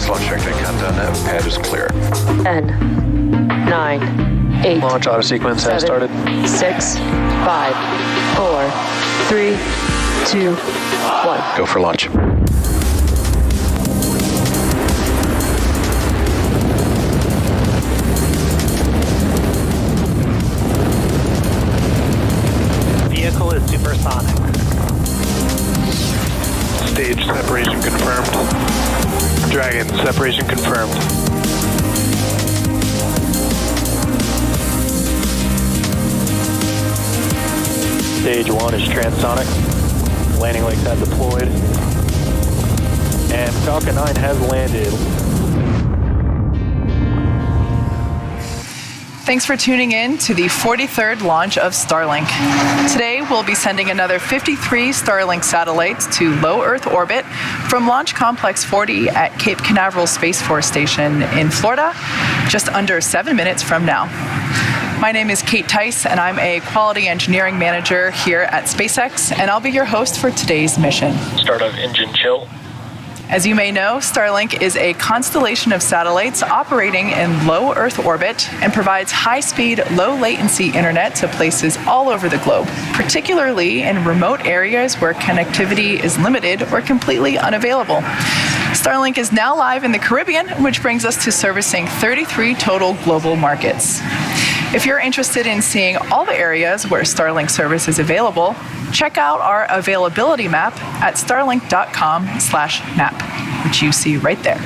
Space launch trajectory countdown. That pad is clear. 10, 9, 8. Launch auto sequence has started. 6, 5, 4, 3, 2, 1. Go for launch. Vehicle is supersonic. Stage separation confirmed. Dragon, separation confirmed. Stage 1 is transonic. Landing legs have deployed. And Falcon 9 has landed. Thanks for tuning in to the 43rd launch of Starlink. Today, we'll be sending another 53 Starlink satellites to low Earth orbit from Launch Complex 40 at Cape Canaveral Space Force Station in Florida, just under 7 minutes from now. My name is Kate Tice, and I'm a quality engineering manager here at SpaceX, and I'll be your host for today's mission. Start of engine chill. As you may know, Starlink is a constellation of satellites operating in low Earth orbit and provides high-speed, low-latency internet to places all over the globe, particularly in remote areas where connectivity is limited or completely unavailable. Starlink is now live in the Caribbean, which brings us to servicing 33 total global markets. If you're interested in seeing all the areas where Starlink service is available, check out our availability map at starlink.com/map, which you see right there.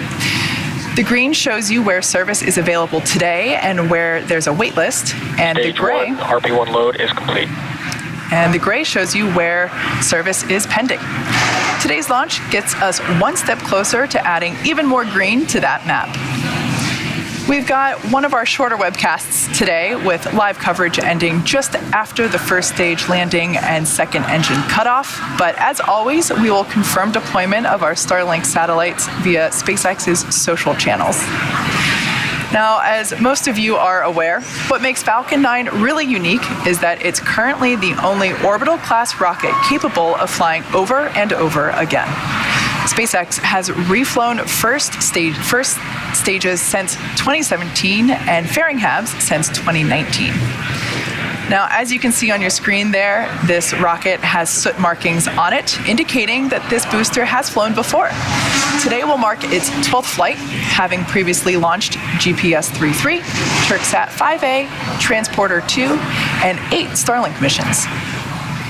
The green shows you where service is available today and where there's a wait list, and Stage the gray 1 RP1 load is complete. And the gray shows you where service is pending. Today's launch gets us one step closer to adding even more green to that map. We've got one of our shorter webcasts today with live coverage ending just after the first stage landing and second engine cutoff. But as always, we will confirm deployment of our Starlink satellites via SpaceX's social channels. Now, as most of you are aware, what makes Falcon 9 really unique is that it's currently the only orbital-class rocket capable of flying over and over again. SpaceX has reflown first stages since 2017 and fairing halves since 2019. Now, as you can see on your screen there, this rocket has soot markings on it, indicating that this booster has flown before. Today will mark its 12th flight, having previously launched GPS-33, Turksat 5A, Transporter 2, and 8 Starlink missions.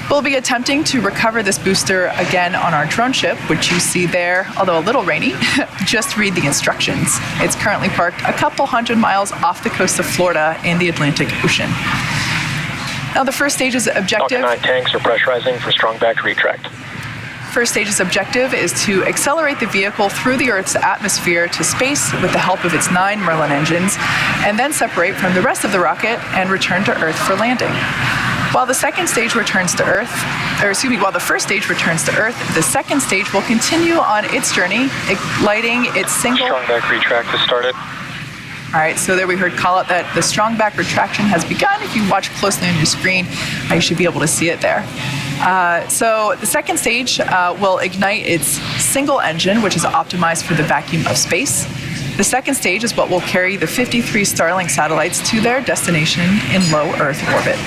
We'll be attempting to recover this booster again on our drone ship, which you see there, although a little rainy. Just read the instructions. It's currently parked a couple hundred miles off the coast of Florida in the Atlantic Ocean. Now, the first stage's objective... Falcon 9 tanks are pressurizing for strong back retract. First stage's objective is to accelerate the vehicle through the Earth's atmosphere to space with the help of its 9 Merlin engines, and then separate from the rest of the rocket and return to Earth for landing. While the second stage returns to Earth, while the first stage returns to Earth, the second stage will continue on its journey, lighting its single... Strong back retract has started. All right, so there we heard call out that the strong back retraction has begun. If you watch closely on your screen, you should be able to see it there. So the second stage will ignite its single engine, which is optimized for the vacuum of space. The second stage is what will carry the 53 Starlink satellites to their destination in low Earth orbit.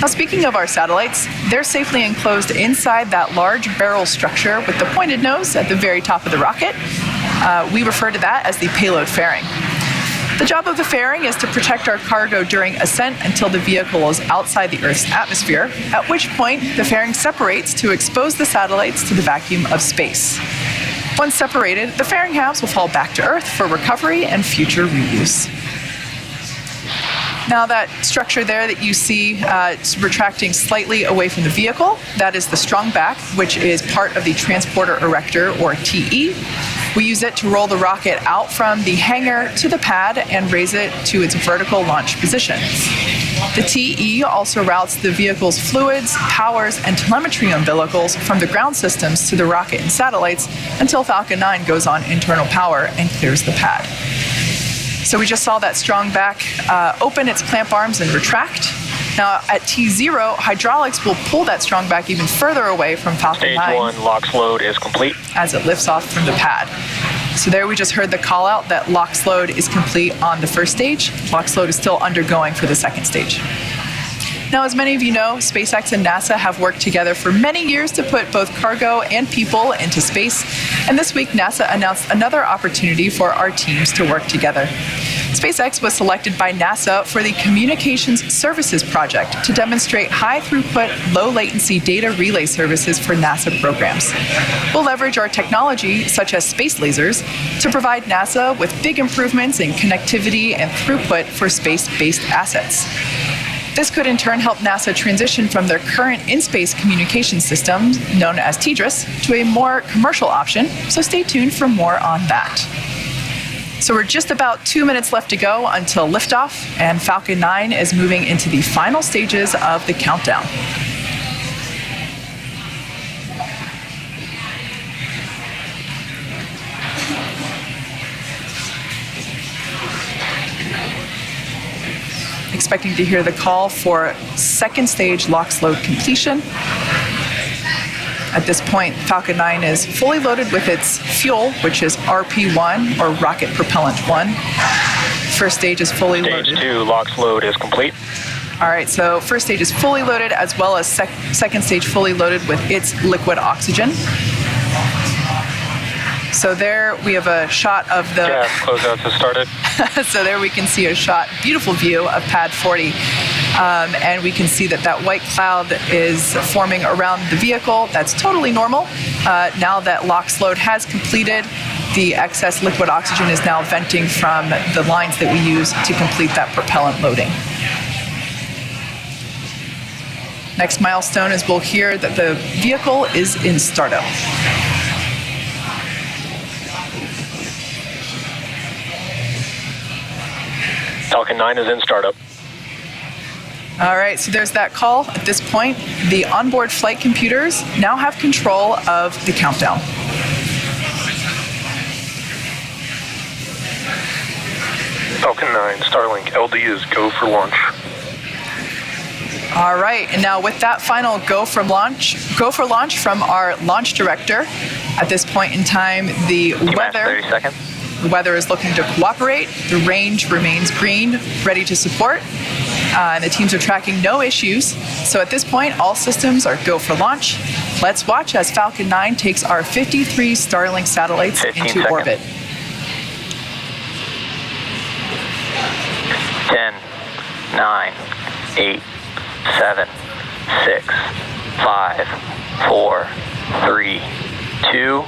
Now, speaking of our satellites, they're safely enclosed inside that large barrel structure with the pointed nose at the very top of the rocket. We refer to that as the payload fairing. The job of the fairing is to protect our cargo during ascent until the vehicle is outside the Earth's atmosphere, at which point the fairing separates to expose the satellites to the vacuum of space. Once separated, the fairing halves will fall back to Earth for recovery and future reuse. Now, that structure there that you see retracting slightly away from the vehicle, that is the strong back, which is part of the transporter erector, or TE. We use it to roll the rocket out from the hangar to the pad and raise it to its vertical launch position. The TE also routes the vehicle's fluids, powers, and telemetry umbilicals from the ground systems to the rocket and satellites until Falcon 9 goes on internal power and clears the pad. So we just saw that strong back open its clamp arms and retract. Now at T0, hydraulics will pull that strong back even further away from Falcon 9. Stage 1 LOX load is complete. As it lifts off from the pad. So there we just heard the call out that LOX load is complete on the first stage. LOX load is still undergoing for the second stage. Now, as many of you know, SpaceX and NASA have worked together for many years to put both cargo and people into space. And this week, NASA announced another opportunity for our teams to work together. SpaceX was selected by NASA for the Communications Services Project to demonstrate high-throughput, low-latency data relay services for NASA programs. We'll leverage our technology, such as space lasers, to provide NASA with big improvements in connectivity and throughput for space-based assets. This could in turn help NASA transition from their current in-space communication system, known as TDRS, to a more commercial option, so stay tuned for more on that. So we're just about 2 minutes left to go until liftoff, and Falcon 9 is moving into the final stages of the countdown. Expecting to hear the call for second stage LOX load completion. At this point, Falcon 9 is fully loaded with its fuel, which is RP1, or Rocket Propellant 1. First stage is fully loaded. Stage 2 LOX load is complete. All right, so first stage is fully loaded, as well as second stage fully loaded with its liquid oxygen. So there we have a shot of the... Gas closeouts has started. So there we can see a shot, beautiful view of pad 40. And we can see that that white cloud is forming around the vehicle. That's totally normal. Now that LOX load has completed, the excess liquid oxygen is now venting from the lines that we use to complete that propellant loading. Next milestone is we'll hear that the vehicle is in startup. Falcon 9 is in startup. All right, so there's that call. At this point, the onboard flight computers now have control of the countdown. Falcon 9, Starlink, LD is go for launch. All right, and now with that final go for launch from our launch director, at this point in time, the weather... 30 seconds. The weather is looking to cooperate. The range remains green, ready to support. And the teams are tracking no issues. So at this point, all systems are go for launch. Let's watch as Falcon 9 takes our 53 Starlink satellites into seconds. orbit. 10, 9, 8, 7, 6, 5, 4, 3, 2,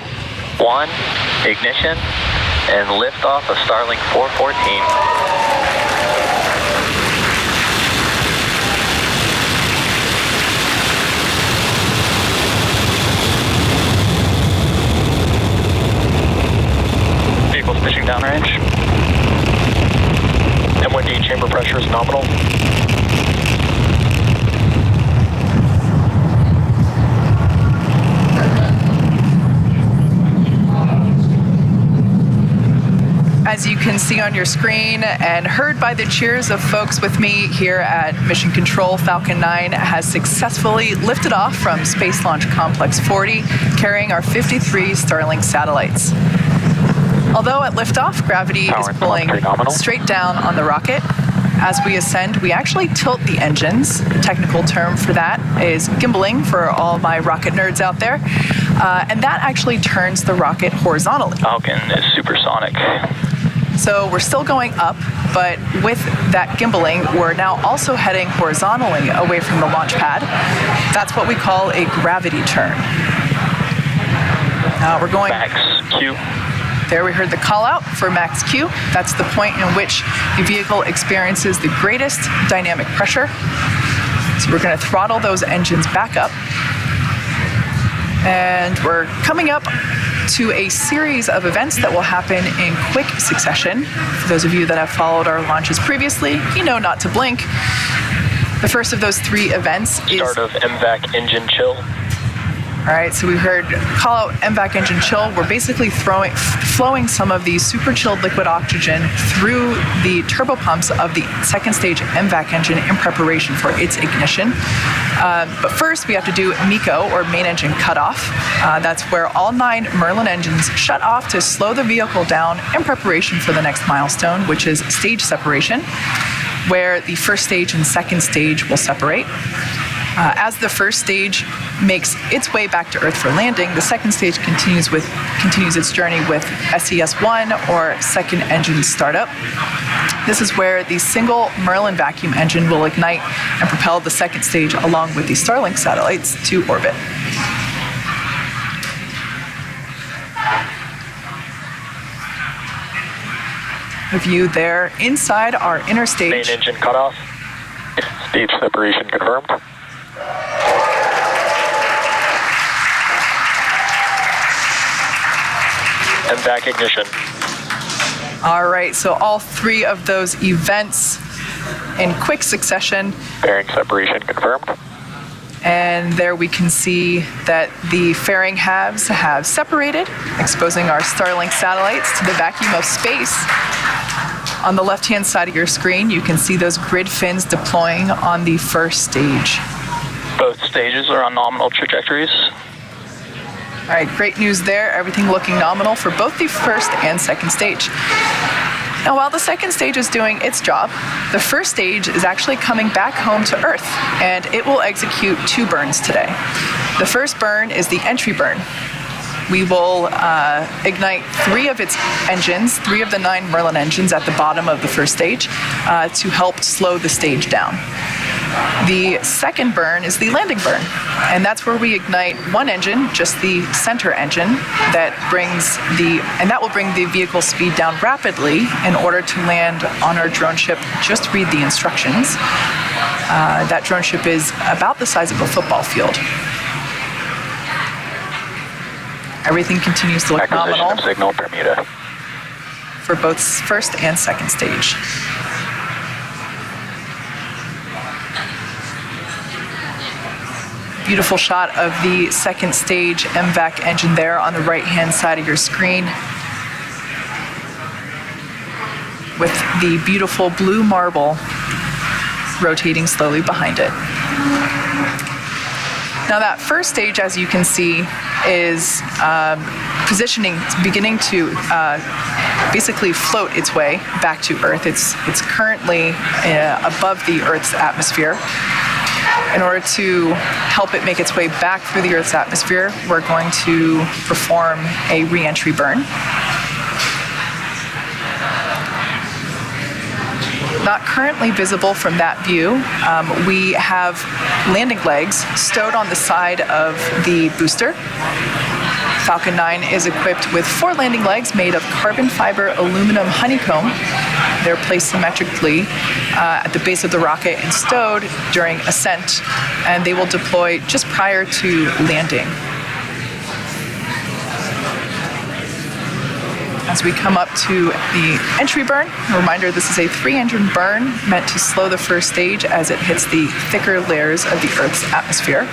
1. Ignition and liftoff of Starlink 414. Vehicle's pitching downrange. MWD chamber pressure is nominal. As you can see on your screen and heard by the cheers of folks with me here at Mission Control, Falcon 9 has successfully lifted off from Space Launch Complex 40, carrying our 53 Starlink satellites. Although at liftoff, gravity is pulling straight down on the rocket. As we ascend, we actually tilt the engines. The technical term for that is gimbaling for all my rocket nerds out there. And that actually turns the rocket horizontally. Falcon is supersonic. So we're still going up, but with that gimbaling, we're now also heading horizontally away from the launch pad. That's what we call a gravity turn. We're going... Max Q. There we heard the call out for max Q. That's the point in which the vehicle experiences the greatest dynamic pressure. So we're going to throttle those engines back up. And we're coming up to a series of events that will happen in quick succession. For those of you that have followed our launches previously, you know not to blink. The first of those three events is... Start of MVAC engine chill. All right, so we heard call out MVAC engine chill. We're basically flowing some of the super chilled liquid oxygen through the turbopumps of the second stage MVAC engine in preparation for its ignition. But first, we have to do MECO, or main engine cutoff. That's where all 9 Merlin engines shut off to slow the vehicle down in preparation for the next milestone, which is stage separation, where the first stage and second stage will separate. As the first stage makes its way back to Earth for landing, the second stage continues its journey with SES-1, or second engine startup. This is where the single Merlin vacuum engine will ignite and propel the second stage along with the Starlink satellites to orbit. A view there inside our inner stage. Main engine cutoff. Stage separation confirmed. MVAC ignition. All right, so all 3 of those events in quick succession. Bearing separation confirmed. And there we can see that the fairing halves have separated, exposing our Starlink satellites to the vacuum of space. On the left-hand side of your screen, you can see those grid fins deploying on the first stage. Both stages are on nominal trajectories. All right, great news there. Everything looking nominal for both the first and second stage. Now, while the second stage is doing its job, the first stage is actually coming back home to Earth, and it will execute 2 burns today. The first burn is the entry burn. We will ignite 3 of its engines, 3 of the 9 Merlin engines at the bottom of the first stage to help slow the stage down. The second burn is the landing burn, and that's where we ignite 1 engine, just the center engine, that will bring the vehicle speed down rapidly in order to land on our drone ship. Just read the instructions. That drone ship is about the size of a football field. Everything continues to look Acquisition nominal of signal Bermuda. for both first and second stage. Beautiful shot of the second stage MVAC engine there on the right-hand side of your screen, with the beautiful blue marble rotating slowly behind it. Now that first stage, as you can see, is beginning to basically float its way back to Earth. It's currently above the Earth's atmosphere. In order to help it make its way back through the Earth's atmosphere, we're going to perform a re-entry burn. Not currently visible from that view, we have landing legs stowed on the side of the booster. Falcon 9 is equipped with 4 landing legs made of carbon fiber aluminum honeycomb. They're placed symmetrically at the base of the rocket and stowed during ascent, and they will deploy just prior to landing. As we come up to the entry burn, a reminder, this is a 3-engine burn meant to slow the first stage as it hits the thicker layers of the Earth's atmosphere.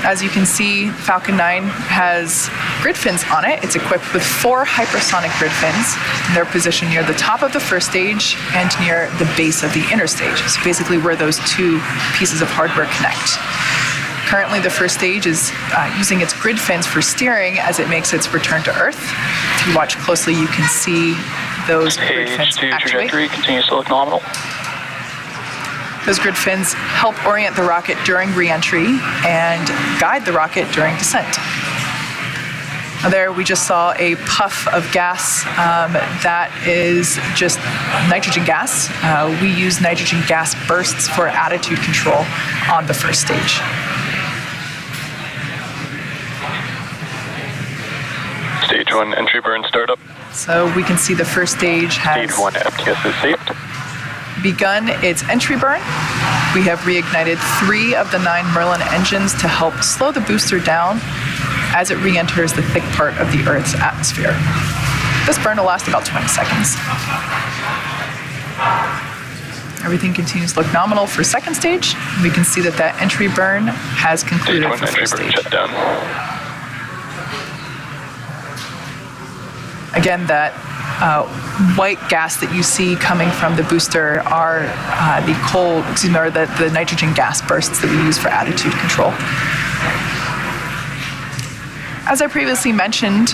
As you can see, Falcon 9 has grid fins on it. It's equipped with 4 hypersonic grid fins. They're positioned near the top of the first stage and near the base of the inner stage. So basically where those 2 pieces of hardware connect. Currently, the first stage is using its grid fins for steering as it makes its return to Earth. If you watch closely, you can see those grid fins Stage 2 actuate. trajectory continues to look nominal. Those grid fins help orient the rocket during re-entry and guide the rocket during descent. Now there we just saw a puff of gas. That is just nitrogen gas. We use nitrogen gas bursts for attitude control on the first stage. Stage 1 entry burn startup. So we can see the first stage has Stage 1 FTS is saved. begun its entry burn. We have reignited 3 of the 9 Merlin engines to help slow the booster down as it re-enters the thick part of the Earth's atmosphere. This burn will last about 20 seconds. Everything continues to look nominal for second stage. We can see that that entry burn has Stage concluded 1 for entry first burn stage. shut down. Again, that white gas that you see coming from the booster are the nitrogen gas bursts that we use for attitude control. As I previously mentioned,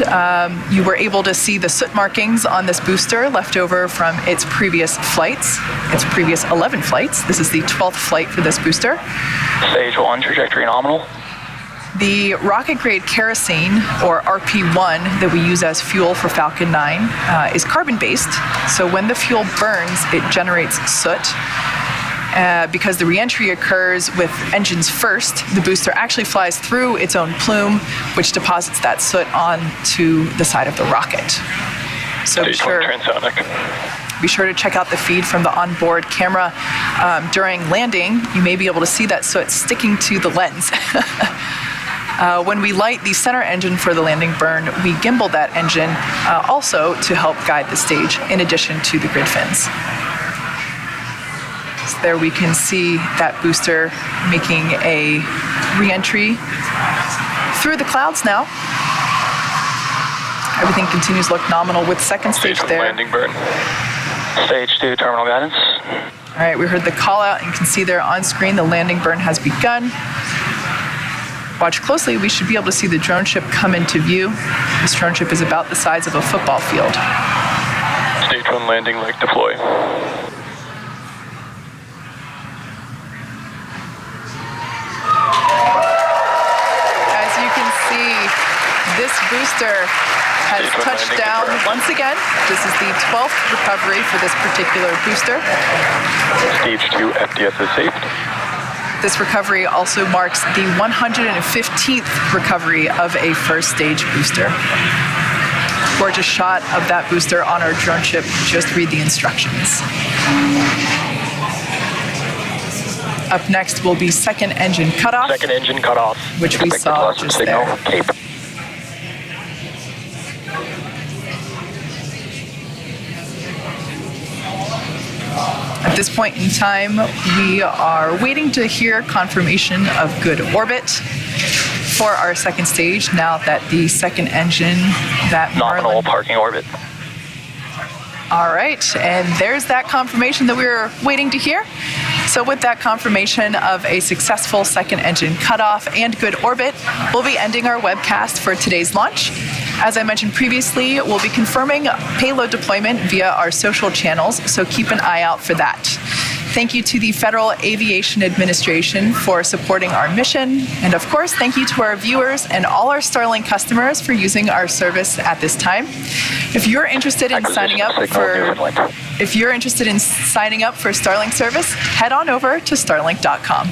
you were able to see the soot markings on this booster left over from its previous flights, its previous 11 flights. This is the 12th flight for this booster. Stage 1 trajectory nominal. The rocket-grade kerosene, or RP1, that we use as fuel for Falcon 9 is carbon-based. So when the fuel burns, it generates soot. Because the reentry occurs with engines first, the booster actually flies through its own plume, which deposits that soot onto the side of the rocket. So Stage 1 transonic. be sure to check out the feed from the onboard camera. During landing, you may be able to see that soot sticking to the lens. When we light the center engine for the landing burn, we gimbal that engine also to help guide the stage in addition to the grid fins. So there we can see that booster making a re-entry through the clouds now. Everything continues to look nominal with second stage Stage 1 there. landing burn. Stage 2 terminal guidance. All right, we heard the call out and you can see there on screen the landing burn has begun. Watch closely, we should be able to see the drone ship come into view. This drone ship is about the size of a football field. Stage 1 landing leg deploy. As you can see, this booster has Stage 1 touched landing down confirmed. once again. This is the 12th recovery for this particular booster. Stage 2 FDS is safe. This recovery also marks the 115th recovery of a first stage booster. Gorgeous shot of that booster on our drone ship. Just read the instructions. Up next will be second engine cutoff. Second engine cut off. Which we Expected saw loss of just signal. there. Cape. At this point in time, we are waiting to hear confirmation of good orbit for our second stage now that the second engine, that Nominal Merlin. parking orbit. All right, and there's that confirmation that we were waiting to hear. So with that confirmation of a successful second engine cutoff and good orbit, we'll be ending our webcast for today's launch. As I mentioned previously, we'll be confirming payload deployment via our social channels, so keep an eye out for that. Thank you to the Federal Aviation Administration for supporting our mission. And of course, thank you to our viewers and all our Starlink customers for using our service at this time. If you're interested in signing up for Starlink service, head on over to starlink.com.